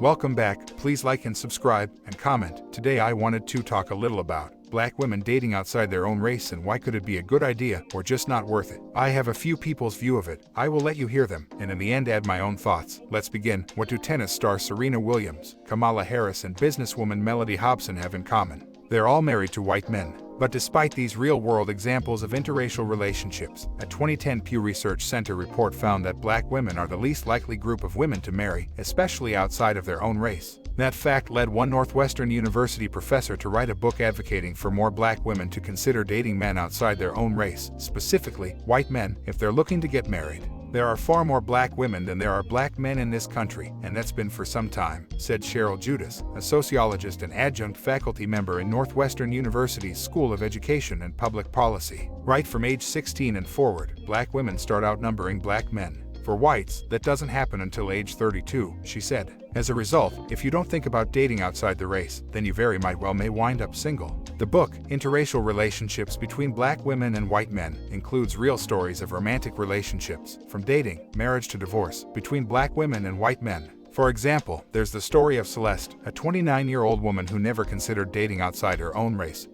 Welcome back. Please like and subscribe and comment. Today I wanted to talk a little about black women dating outside their own race and why could it be a good idea or just not worth it. I have a few people's view of it. I will let you hear them and in the end add my own thoughts. Let's begin. What do tennis star Serena Williams, Kamala Harris and businesswoman Melody Hobson have in common? They're all married to white men. But despite these real-world examples of interracial relationships, a 2010 Pew Research Center report found that black women are the least likely group of women to marry, especially outside of their own race. That fact led one Northwestern University professor to write a book advocating for more black women to consider dating men outside their own race, specifically white men, if they're looking to get married. There are far more black women than there are black men in this country, and that's been for some time, said Cheryl Judas, a sociologist and adjunct faculty member in Northwestern University's School of Education and Public Policy. Right from age 16 and forward, black women start outnumbering black men. For whites, that doesn't happen until age 32, she said. As a result, if you don't think about dating outside the race, then you very may wind up single. The book, Interracial Relationships Between Black Women and White Men, includes real stories of romantic relationships, from dating, marriage to divorce, between black women and white men. For example, there's the story of Celeste, a 29-year-old woman who never considered dating outside her own race.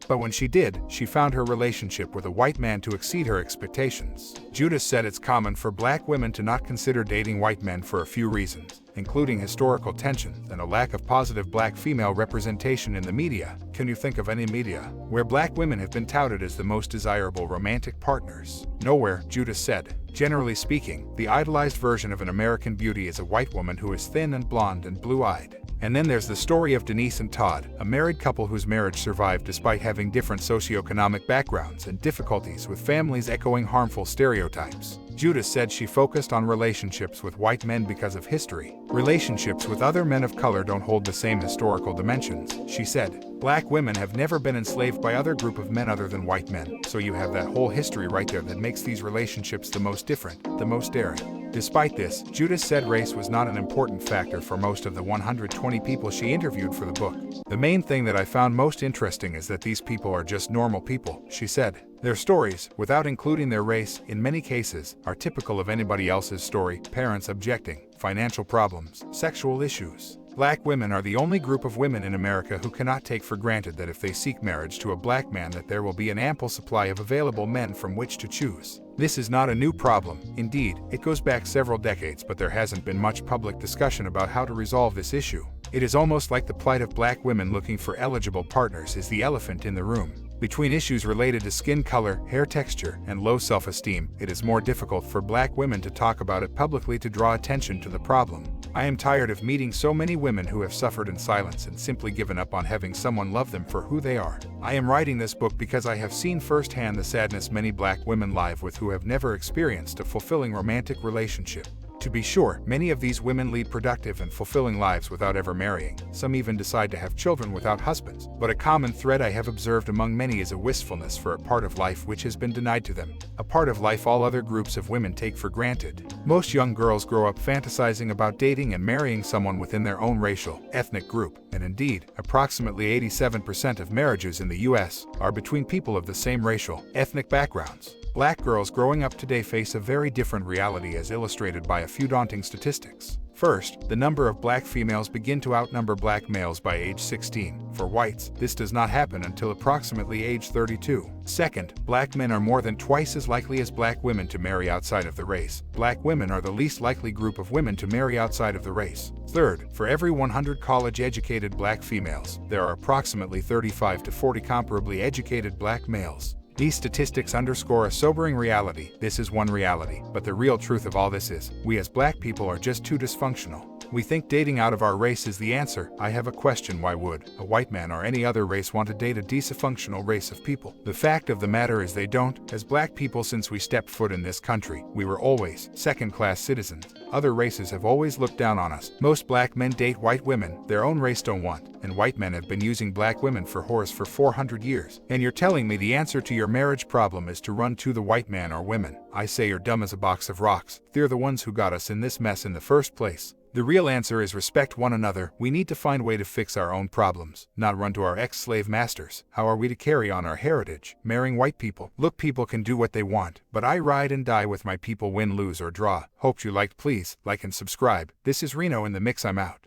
But when she did, she found her relationship with a white man to exceed her expectations. Judas said it's common for black women to not consider dating white men for a few reasons, including historical tensions and a lack of positive black female representation in the media. Can you think of any media where black women have been touted as the most desirable romantic partners? Nowhere, Judas said. Generally speaking, the idolized version of an American beauty is a white woman who is thin and blonde and blue-eyed. And then there's the story of Denise and Todd, a married couple whose marriage survived despite having different socioeconomic backgrounds and difficulties with families echoing harmful stereotypes. Judas said she focused on relationships with white men because of history. Relationships with other men of color don't hold the same historical dimensions, she said. Black women have never been enslaved by other group of men other than white men, so you have that whole history right there that makes these relationships the most different, the most daring. Despite this, Judas said race was not an important factor for most of the 120 people she interviewed for the book. The main thing that I found most interesting is that these people are just normal people, she said. Their stories, without including their race, in many cases, are typical of anybody else's story: parents objecting, financial problems, sexual issues. Black women are the only group of women in America who cannot take for granted that if they seek marriage to a black man that there will be an ample supply of available men from which to choose. This is not a new problem. Indeed, it goes back several decades, but there hasn't been much public discussion about how to resolve this issue. It is almost like the plight of black women looking for eligible partners is the elephant in the room. Between issues related to skin color, hair texture, and low self-esteem, it is more difficult for black women to talk about it publicly to draw attention to the problem. I am tired of meeting so many women who have suffered in silence and simply given up on having someone love them for who they are. I am writing this book because I have seen firsthand the sadness many black women live with who have never experienced a fulfilling romantic relationship. To be sure, many of these women lead productive and fulfilling lives without ever marrying. Some even decide to have children without husbands. But a common thread I have observed among many is a wistfulness for a part of life which has been denied to them. A part of life all other groups of women take for granted. Most young girls grow up fantasizing about dating and marrying someone within their own racial, ethnic group. And indeed, approximately 87% of marriages in the US are between people of the same racial, ethnic backgrounds. Black girls growing up today face a very different reality as illustrated by a few daunting statistics. First, the number of black females begin to outnumber black males by age 16. For whites, this does not happen until approximately age 32. Second, black men are more than twice as likely as black women to marry outside of the race. Black women are the least likely group of women to marry outside of the race. Third, for every 100 college-educated black females, there are approximately 35 to 40 comparably educated black males. These statistics underscore a sobering reality. This is one reality, but the real truth of all this is, we as black people are just too dysfunctional. We think dating out of our race is the answer. I have a question: why would a white man or any other race want to date a dysfunctional race of people? The fact of the matter is they don't. As black people, since we stepped foot in this country, we were always second-class citizens. Other races have always looked down on us. Most black men date white women their own race don't want, and white men have been using black women for whores for 400 years. And you're telling me the answer to your marriage problem is to run to the white man or women? I say you're dumb as a box of rocks. They're the ones who got us in this mess in the first place. The real answer is respect one another. We need to find a way to fix our own problems, not run to our ex-slave masters. How are we to carry on our heritage? Marrying white people? Look, people can do what they want, but I ride and die with my people, win, lose, or draw. Hope you liked. Please like and subscribe. This is Reno in the Mix. I'm out.